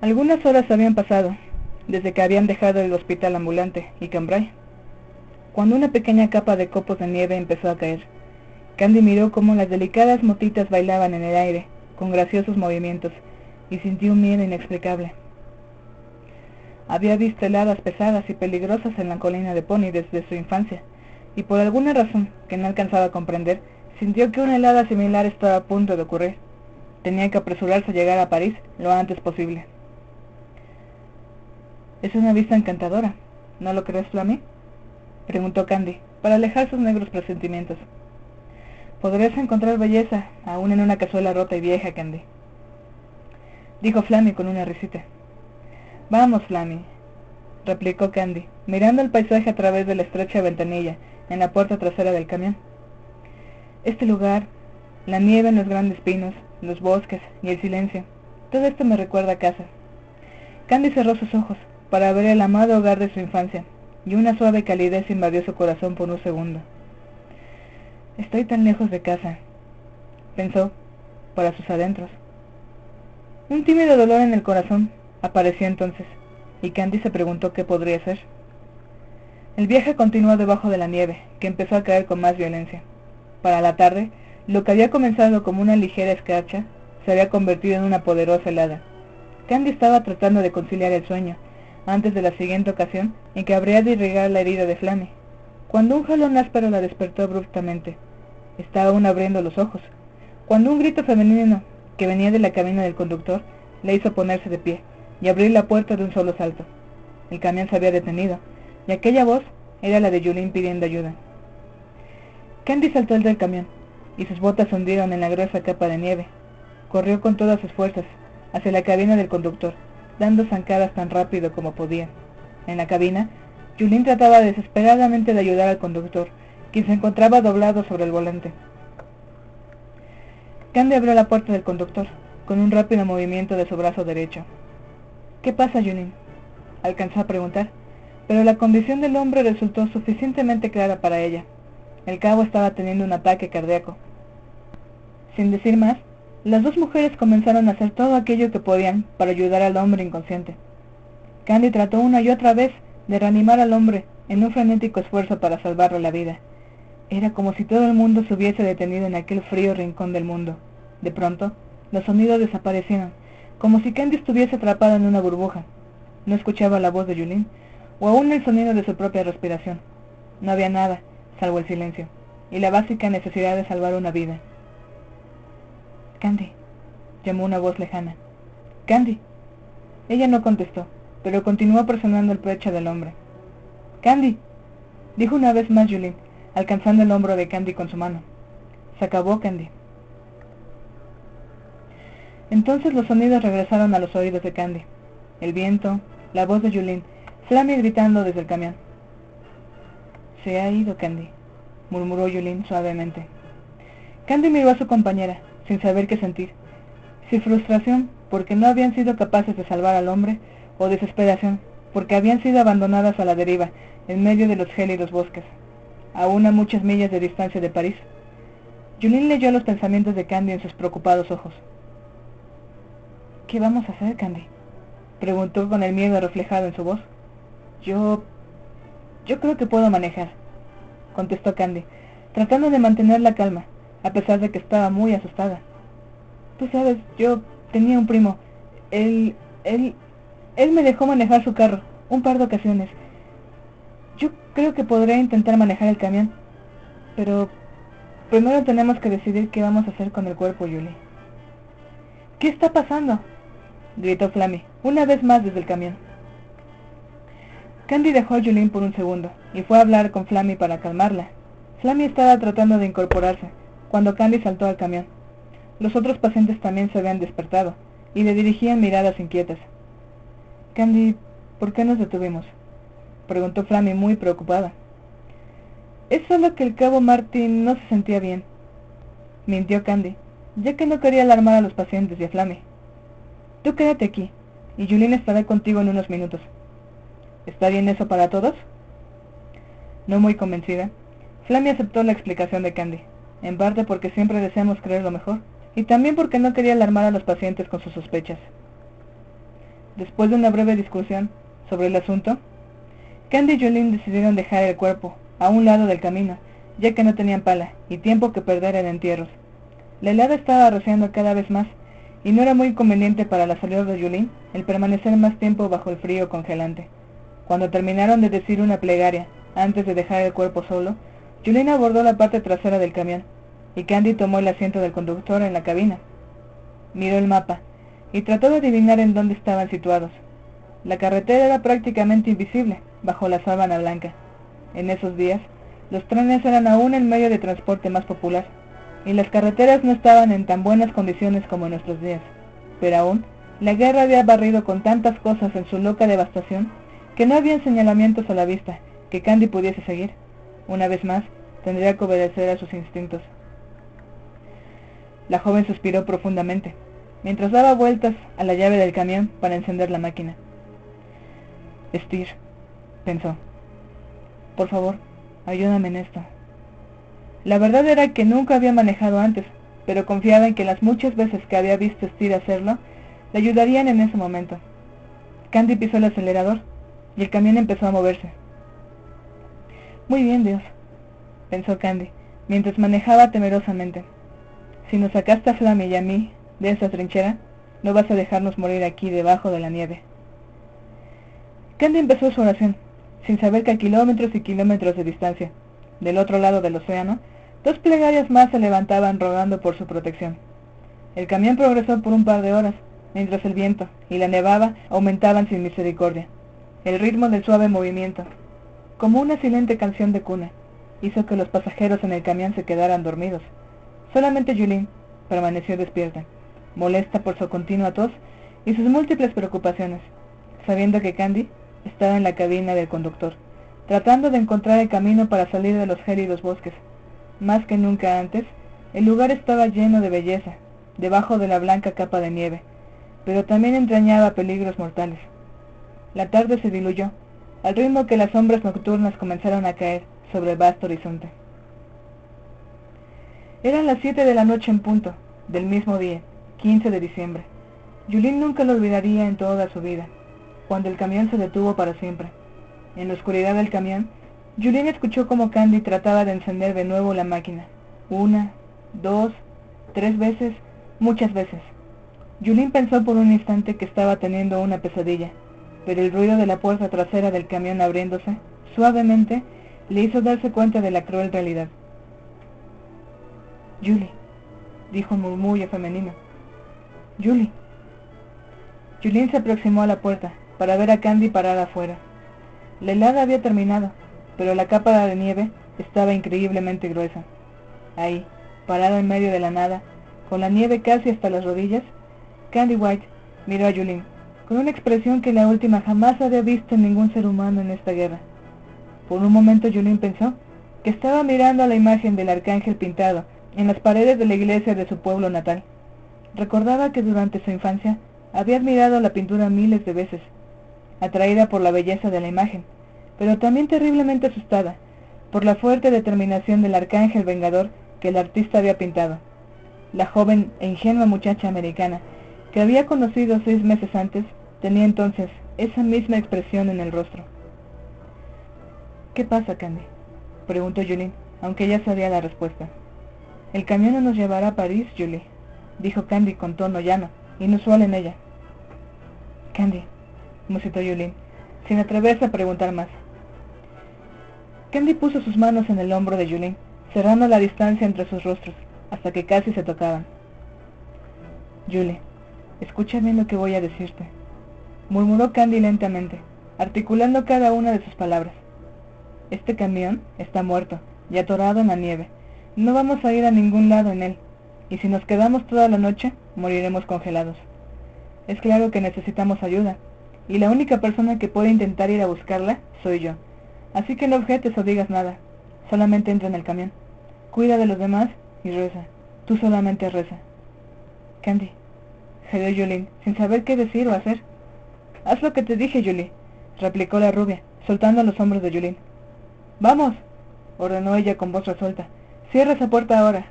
Algunas horas habían pasado, desde que habían dejado el hospital ambulante y Cambrai, cuando una pequeña capa de copos de nieve empezó a caer. Candy miró cómo las delicadas motitas bailaban en el aire, con graciosos movimientos, y sintió un miedo inexplicable. Había visto heladas pesadas y peligrosas en la colina de Pony desde su infancia, y por alguna razón que no alcanzaba a comprender, sintió que una helada similar estaba a punto de ocurrir. Tenía que apresurarse a llegar a París lo antes posible. «Es una vista encantadora, ¿no lo crees, Flammy?», preguntó Candy, para alejar sus negros presentimientos. «Podrías encontrar belleza, aún en una cazuela rota y vieja, Candy», dijo Flammy con una risita. «Vamos, Flammy», replicó Candy, mirando el paisaje a través de la estrecha ventanilla en la puerta trasera del camión. «Este lugar, la nieve en los grandes pinos, los bosques y el silencio, todo esto me recuerda a casa». Candy cerró sus ojos para ver el amado hogar de su infancia, y una suave calidez invadió su corazón por un segundo. «Estoy tan lejos de casa», pensó, para sus adentros. Un tímido dolor en el corazón apareció entonces, y Candy se preguntó qué podría ser. El viaje continuó debajo de la nieve, que empezó a caer con más violencia. Para la tarde, lo que había comenzado como una ligera escarcha se había convertido en una poderosa helada. Candy estaba tratando de conciliar el sueño, antes de la siguiente ocasión en que habría de irrigar la herida de Flammy, cuando un jalón áspero la despertó abruptamente. Estaba aún abriendo los ojos, cuando un grito femenino, que venía de la cabina del conductor, le hizo ponerse de pie y abrir la puerta de un solo salto. El camión se había detenido, y aquella voz era la de Juline pidiendo ayuda. Candy saltó del camión, y sus botas se hundieron en la gruesa capa de nieve. Corrió con todas sus fuerzas hacia la cabina del conductor, dando zancadas tan rápido como podía. En la cabina, Juline trataba desesperadamente de ayudar al conductor, quien se encontraba doblado sobre el volante. Candy abrió la puerta del conductor, con un rápido movimiento de su brazo derecho. «¿Qué pasa, Juline?», alcanzó a preguntar, pero la condición del hombre resultó suficientemente clara para ella. El cabo estaba teniendo un ataque cardíaco. Sin decir más, las dos mujeres comenzaron a hacer todo aquello que podían para ayudar al hombre inconsciente. Candy trató una y otra vez de reanimar al hombre en un frenético esfuerzo para salvarle la vida. Era como si todo el mundo se hubiese detenido en aquel frío rincón del mundo. De pronto, los sonidos desaparecieron, como si Candy estuviese atrapada en una burbuja. No escuchaba la voz de Juline, o aún el sonido de su propia respiración. No había nada, salvo el silencio, y la básica necesidad de salvar una vida. «Candy», llamó una voz lejana. «Candy». Ella no contestó, pero continuó presionando el pecho del hombre. «Candy», dijo una vez más Juline, alcanzando el hombro de Candy con su mano. «Se acabó, Candy». Entonces los sonidos regresaron a los oídos de Candy. El viento, la voz de Juline, Flammy gritando desde el camión. «Se ha ido, Candy», murmuró Juline suavemente. Candy miró a su compañera, sin saber qué sentir, si frustración porque no habían sido capaces de salvar al hombre, o desesperación porque habían sido abandonadas a la deriva en medio de los gélidos bosques, aún a muchas millas de distancia de París. Juline leyó los pensamientos de Candy en sus preocupados ojos. «¿Qué vamos a hacer, Candy?», preguntó con el miedo reflejado en su voz. Yo creo que puedo manejar», contestó Candy, tratando de mantener la calma, a pesar de que estaba muy asustada. «Tú sabes, yo tenía un primo. Él me dejó manejar su carro un par de ocasiones. Yo creo que podré intentar manejar el camión, pero primero tenemos que decidir qué vamos a hacer con el cuerpo, Julie». «¿Qué está pasando?», gritó Flammy, una vez más desde el camión. Candy dejó a Juline por un segundo, y fue a hablar con Flammy para calmarla. Flammy estaba tratando de incorporarse, cuando Candy saltó al camión. Los otros pacientes también se habían despertado, y le dirigían miradas inquietas. «Candy, ¿por qué nos detuvimos?», preguntó Flammy muy preocupada. «Es solo que el cabo Martin no se sentía bien», mintió Candy, ya que no quería alarmar a los pacientes y a Flammy. «Tú quédate aquí, y Juline estará contigo en unos minutos». «¿Está bien eso para todos?». No muy convencida, Flammy aceptó la explicación de Candy, en parte porque siempre deseamos creer lo mejor, y también porque no quería alarmar a los pacientes con sus sospechas. Después de una breve discusión sobre el asunto, Candy y Julie decidieron dejar el cuerpo a un lado del camino, ya que no tenían pala y tiempo que perder en entierros. La helada estaba arreciando cada vez más, y no era muy conveniente para la salud de Julie el permanecer más tiempo bajo el frío congelante. Cuando terminaron de decir una plegaria, antes de dejar el cuerpo solo, Julie abordó la parte trasera del camión, y Candy tomó el asiento del conductor en la cabina. Miró el mapa, y trató de adivinar en dónde estaban situados. La carretera era prácticamente invisible, bajo la sábana blanca. En esos días, los trenes eran aún el medio de transporte más popular, y las carreteras no estaban en tan buenas condiciones como en nuestros días. Pero aún, la guerra había barrido con tantas cosas en su loca devastación, que no había señalamientos a la vista que Candy pudiese seguir. Una vez más, tendría que obedecer a sus instintos. La joven suspiró profundamente, mientras daba vueltas a la llave del camión para encender la máquina. Steer, pensó. Por favor, ayúdame en esto. La verdad era que nunca había manejado antes, pero confiaba en que las muchas veces que había visto a Steer hacerlo, le ayudarían en ese momento. Candy pisó el acelerador, y el camión empezó a moverse. Muy bien, Dios, pensó Candy, mientras manejaba temerosamente. Si nos sacaste a Flammy y a mí de esa trinchera, no vas a dejarnos morir aquí debajo de la nieve. Candy empezó su oración, sin saber que a kilómetros y kilómetros de distancia, del otro lado del océano, dos plegarias más se levantaban rogando por su protección. El camión progresó por un par de horas, mientras el viento y la nevada aumentaban sin misericordia. El ritmo del suave movimiento, como una silente canción de cuna, hizo que los pasajeros en el camión se quedaran dormidos. Solamente Julie permaneció despierta, molesta por su continua tos y sus múltiples preocupaciones, sabiendo que Candy estaba en la cabina del conductor, tratando de encontrar el camino para salir de los gélidos bosques. Más que nunca antes, el lugar estaba lleno de belleza, debajo de la blanca capa de nieve, pero también entrañaba peligros mortales. La tarde se diluyó, al ritmo que las sombras nocturnas comenzaron a caer sobre el vasto horizonte. Eran las 7 de la noche en punto, del mismo día, 15 de diciembre. Julie nunca lo olvidaría en toda su vida, cuando el camión se detuvo para siempre. En la oscuridad del camión, Julie escuchó cómo Candy trataba de encender de nuevo la máquina. 1, 2, 3 veces, muchas veces. Julie pensó por un instante que estaba teniendo una pesadilla, pero el ruido de la puerta trasera del camión abriéndose, suavemente, le hizo darse cuenta de la cruel realidad. Julie, dijo un murmullo femenino. Julie. Julie se aproximó a la puerta para ver a Candy parada afuera. La helada había terminado, pero la capa de nieve estaba increíblemente gruesa. Ahí, parada en medio de la nada, con la nieve casi hasta las rodillas, Candy White miró a Julie con una expresión que la última jamás había visto en ningún ser humano en esta guerra. Por un momento Julie pensó que estaba mirando a la imagen del arcángel pintado en las paredes de la iglesia de su pueblo natal. Recordaba que durante su infancia había admirado la pintura miles de veces, atraída por la belleza de la imagen, pero también terriblemente asustada por la fuerte determinación del arcángel vengador que el artista había pintado. La joven e ingenua muchacha americana que había conocido 6 meses antes tenía entonces esa misma expresión en el rostro. ¿Qué pasa, Candy?, preguntó Julie, aunque ya sabía la respuesta. El camión no nos llevará a París, Julie, dijo Candy con tono llano, inusual en ella. Candy, musitó Julie, sin atreverse a preguntar más. Candy puso sus manos en el hombro de Julie, cerrando la distancia entre sus rostros, hasta que casi se tocaban. Julie, escucha bien lo que voy a decirte, murmuró Candy lentamente, articulando cada una de sus palabras. Este camión está muerto y atorado en la nieve. No vamos a ir a ningún lado en él, y si nos quedamos toda la noche, moriremos congelados. Es claro que necesitamos ayuda, y la única persona que puede intentar ir a buscarla soy yo. Así que no objetes o digas nada, solamente entra en el camión. Cuida de los demás y reza. Tú solamente reza. Candy, jadeó Julie, sin saber qué decir o hacer. Haz lo que te dije, Julie, replicó la rubia, soltando los hombros de Julie. ¡Vamos!, ordenó ella con voz resuelta. Cierra esa puerta ahora.